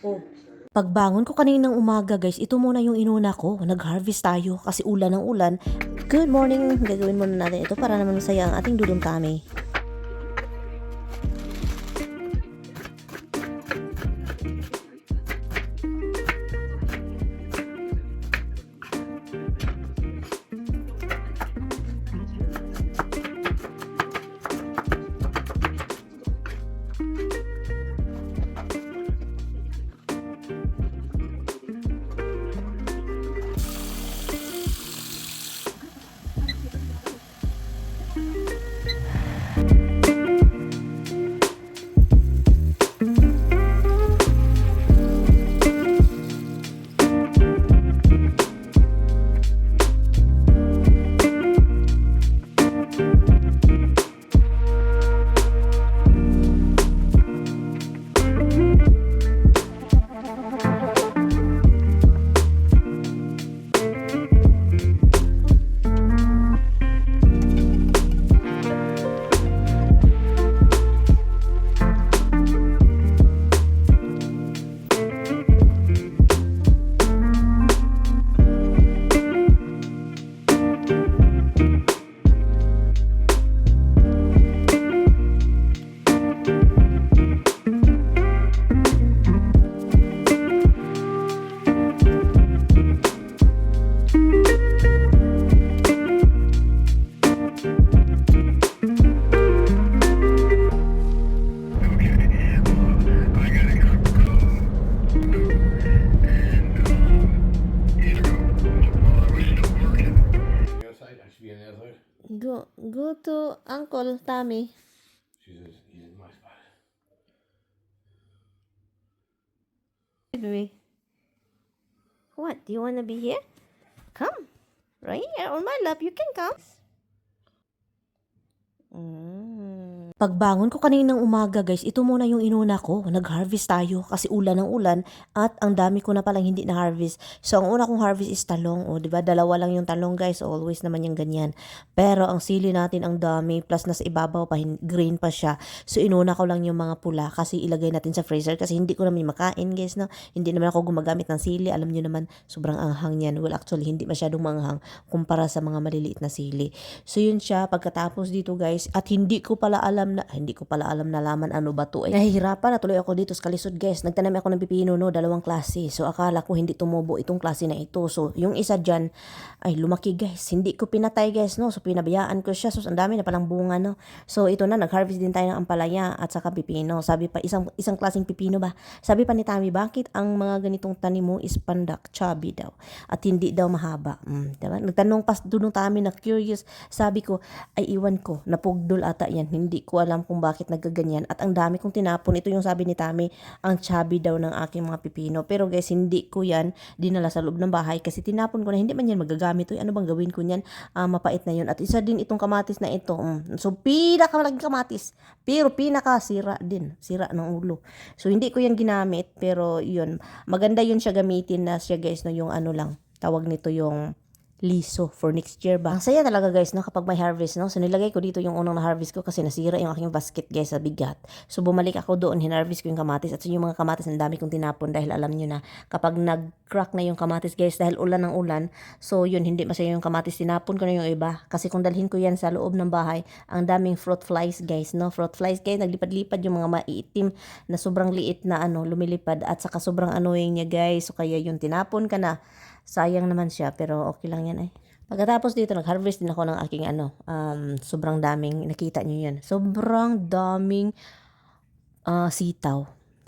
Oh, pagbangon ko kaninang umaga guys, ito muna yung inuna ko. Nag-harvest tayo kasi ulan ng ulan. Good morning! Gagawin muna natin ito para naman masaya ang ating dudong tummy. Go to Uncle Tommy. She says, he's in my spot. Baby. What? Do you want to be here? Come. Right here on my lap. You can come. Pagbangon ko kaninang umaga guys, ito muna yung inuna ko. Nag-harvest tayo kasi ulan ng ulan at ang dami ko na palang hindi na-harvest. So ang una kong harvest is talong. O diba, dalawa lang yung talong guys. Always naman yung ganyan. Pero ang sili natin ang dami plus nasa ibabaw pa, green pa siya. So inuna ko lang yung mga pula kasi ilagay natin sa freezer kasi hindi ko naman makain guys. No? Hindi naman ako gumagamit ng sili. Alam nyo naman, sobrang anghang yan. Well actually hindi masyadong manghang kumpara sa mga maliliit na sili. So yun siya, pagkatapos dito guys, at hindi ko pala alam nalaman ano ba to. Nahihirapan na tuloy ako dito sa kalisod guys. Nagtanim ako ng pipino no, dalawang klase. So akala ko hindi tumubo itong klase na ito. So yung isa dyan ay lumaki guys. Hindi ko pinatay guys no. So pinabayaan ko siya. So ang dami na palang bunga no. So ito na, nag-harvest din tayo ng ampalaya at saka pipino. Sabi pa, isang klaseng pipino ba? Sabi pa ni Tami, bakit ang mga ganitong tanim mo is pandak, chubby daw. At hindi daw mahaba. Diba? Nagtanong pa doon Tami na curious. Sabi ko, ay iwan ko, napugdol ata yan. Hindi ko alam kung bakit nagkaganyan. At ang dami kong tinapon. Ito yung sabi ni Tami, ang chubby daw ng aking mga pipino. Pero guys, hindi ko yan dinala sa loob ng bahay kasi tinapon ko na. Hindi man yan magagamit. Uy, ano bang gawin ko yan? Mapait na yun. At isa din itong kamatis na ito. So, pinakamalaking kamatis. Pero pinakasira din. Sira ng ulo. So, hindi ko yan ginamit. Pero yun, maganda yun siya gamitin na siya guys, no, yung ano lang. Tawag nito yung liso for next year ba. Ang saya talaga guys no kapag may harvest no. So nilagay ko dito yung unang na-harvest ko kasi nasira yung aking basket guys sa bigat. So bumalik ako doon, hinarvest ko yung kamatis at so yung mga kamatis ang dami kong tinapon dahil alam nyo na kapag nag-crack na yung kamatis guys dahil ulan ng ulan. So yun, hindi masaya yung kamatis, tinapon ko na yung iba kasi kung dalhin ko yan sa loob ng bahay, ang daming fruit flies guys no. Fruit flies guys, naglipad-lipad yung mga maiitim na sobrang liit na ano lumilipad at saka sobrang annoying niya guys. So kaya yun, tinapon ka na. Sayang naman siya, pero okay lang yan ay. Pagkatapos dito, nag-harvest din ako ng aking sobrang daming, nakita nyo yan. Sobrang daming sitaw.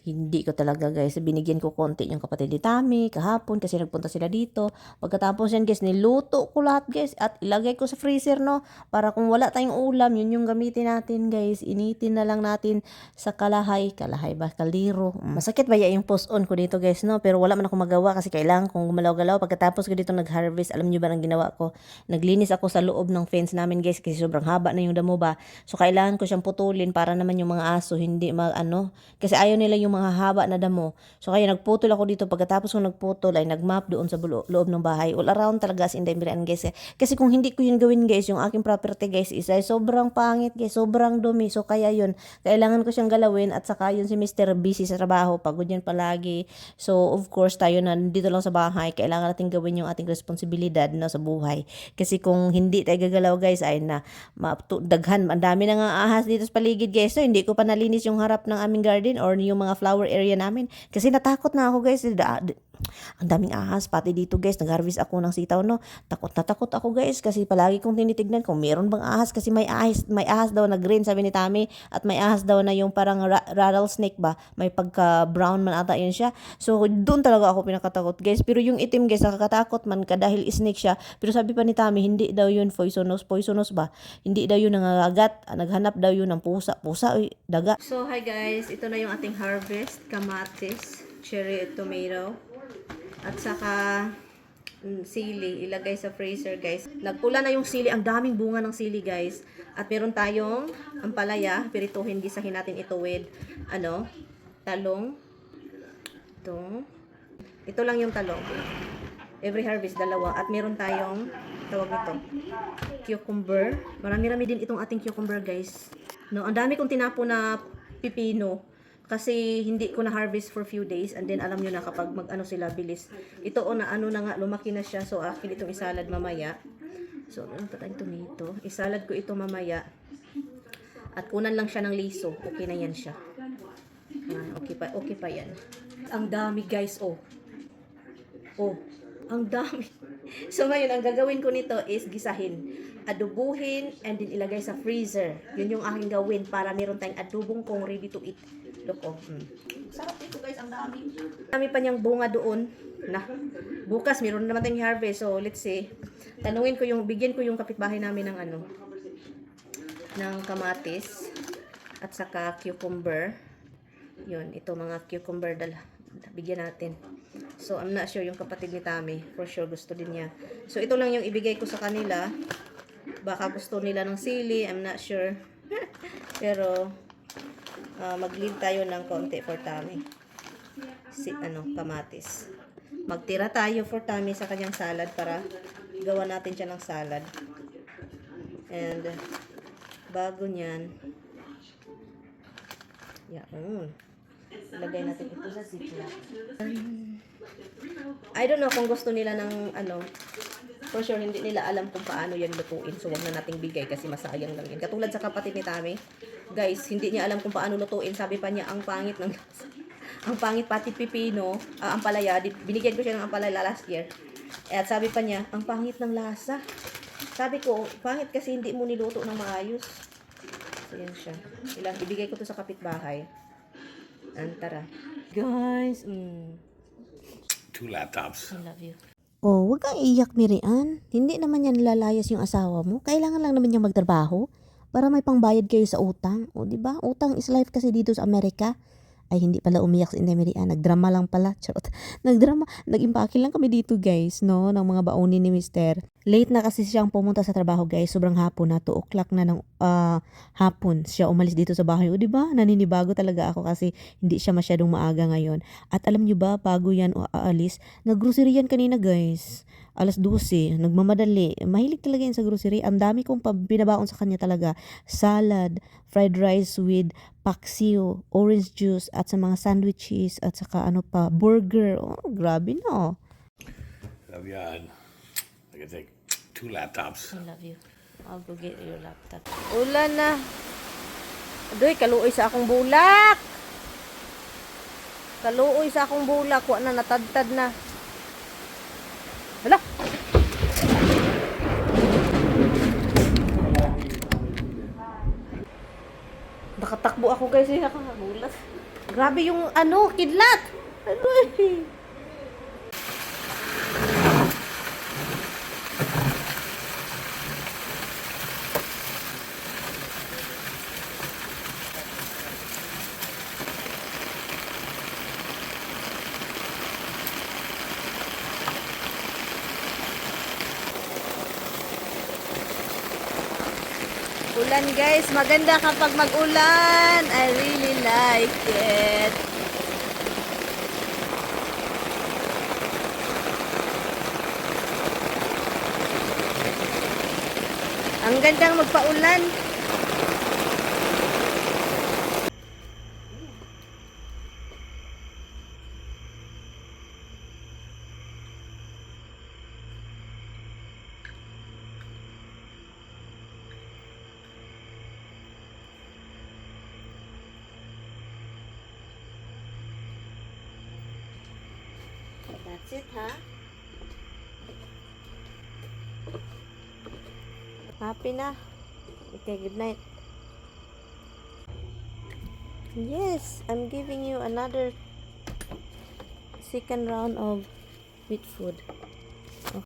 Hindi ko talaga guys, binigyan ko konti yung kapatid ni Tami kahapon kasi nagpunta sila dito. Pagkatapos yan guys, niluto ko lahat guys at ilagay ko sa freezer no. Para kung wala tayong ulam, yun yung gamitin natin guys. Initin na lang natin sa kalahay ba? Kaldero. Masakit ba yung post on ko dito guys no. Pero wala man ako magawa kasi kailangan kong gumalaw-galaw. Pagkatapos ko dito nag-harvest, alam nyo ba ang ginawa ko? Naglinis ako sa loob ng fence namin guys kasi sobrang haba na yung damo ba. So kailangan ko siyang putulin para naman yung mga aso hindi kasi ayaw nila yung mga haba na damo. So kaya nagputol ako dito. Pagkatapos kong nagputol ay nagmap doon sa loob ng bahay. All around talaga as in Demiran guys. Kasi kung hindi ko yun gawin guys, yung aking property guys is ay sobrang pangit guys, sobrang dumi. So kaya yun, kailangan ko siyang galawin at saka yun si Mr. busy sa trabaho, pagod yan palagi. So of course tayo na dito lang sa bahay, kailangan natin gawin yung ating responsibilidad no, sa buhay. Kasi kung hindi tayo gagalaw guys ay na daghan, ang dami na nga ahas dito sa paligid guys. So hindi ko pa nalinis yung harap ng aming garden or yung mga flower area namin. Kasi natakot na ako guys. Ang daming ahas, pati dito guys, nag-harvest ako ng sitaw no. Takot na takot ako guys kasi palagi kong tinitignan kung meron bang ahas kasi may ahas daw na green sabi ni Tami at may ahas daw na yung parang rattlesnake ba, may pagka brown man ata yun siya. So doon talaga ako pinakatakot guys, pero yung itim guys nakakatakot man ka dahil snake siya, pero sabi pa ni Tami hindi daw yun poisonous ba, hindi daw yun nangangagat, naghanap daw yun ng pusa, daga. So hi guys, ito na yung ating harvest, kamatis, cherry tomato at saka sili, ilagay sa freezer guys. Nagpula na yung sili, ang daming bunga ng sili guys. At meron tayong ampalaya, pirituhin, gisahin natin ito with talong. Ito lang yung talong. Every harvest dalawa. At meron tayong tawag nito, cucumber. Marami-rami din itong ating cucumber guys. No, ang dami kong tinapo na pipino. Kasi hindi ko na harvest for few days and then alam nyo na kapag sila bilis. Ito na na nga lumaki na siya, so akin itong isalad mamaya. So ano pa tayong tomato? Isalad ko ito mamaya. At kunan lang siya ng liso. Okay na yan siya. Okay pa yan. Ang dami guys, ang dami. So ngayon ang gagawin ko nito is gisahin, adubuhin and then ilagay sa freezer. Yun yung aking gawin para meron tayong adubong kung ready to eat. Look, sarap ito guys, ang dami. Dami pa niyang bunga doon. Na, bukas meron naman tayong harvest. So, let's see. Bigyan ko yung kapitbahay namin ng ng kamatis at saka cucumber. Yun, ito mga cucumber bigyan natin. So, I'm not sure yung kapatid ni Tami. For sure, gusto din niya. So, ito lang yung ibigay ko sa kanila. Baka gusto nila ng sili. I'm not sure. Pero, mag-leave tayo ng konti for Tami. Kamatis. Magtira tayo for Tami sa kanyang salad para gawa natin siya ng salad. And bago niyan, ilagay natin ito sa ziplock. I don't know kung gusto nila ng for sure hindi nila alam kung paano yan lutuin. So wag na nating bigay kasi masayang lang yan. Katulad sa kapatid ni Tami, guys, hindi niya alam kung paano lutuin. Sabi pa niya, ang pangit ng lasa. Ang pangit pati pipino, ampalaya. Binigyan ko siya ng ampalaya last year. At sabi pa niya, ang pangit ng lasa. Sabi ko, pangit kasi hindi mo niluto ng maayos. So yan siya. Ibigay ko to sa kapitbahay. Tara. Guys, 2 laptops. I love you. Oh, wag kang iiyak, Mirian. Hindi naman yan lalayas yung asawa mo. Kailangan lang naman niyang magtrabaho para may pangbayad kayo sa utang. O, di ba? Utang is life kasi dito sa Amerika. Ay, hindi pala umiyak si Mirian. Nagdrama lang pala. Charot. Nagdrama. Nag-impake lang kami dito, guys, no? Ng mga baunin ni Mister. Late na kasi siyang pumunta sa trabaho, guys. Sobrang hapon na. 2 o'clock na ng hapon siya umalis dito sa bahay. O, di ba? Naninibago talaga ako kasi hindi siya masyadong maaga ngayon. At alam niyo ba, bago yan aalis, nag-grocery yan kanina, guys. 12:00, nagmamadali. Mahilig talaga yan sa grocery. Ang dami kong binabaon sa kanya talaga. Salad, fried rice with paksiw, orange juice, at sa mga sandwiches, at saka burger. Oh, grabe no. Love you. I can take 2 laptops. I love you. I'll go get your laptop. Ulan na. Adoy, kaluoy sa akong bulak. Kaluoy sa akong bulak. Wa na, natadtad na. Hala! Nakatakbo ako guys, nakakagulat. Grabe yung kidlat. Adoy. Ulan guys, maganda kapag mag-ulan. I really like it. Magandang magpaulan. That's it, ha? Happy na. Okay, good night. Yes, I'm giving you another second round of wheat food.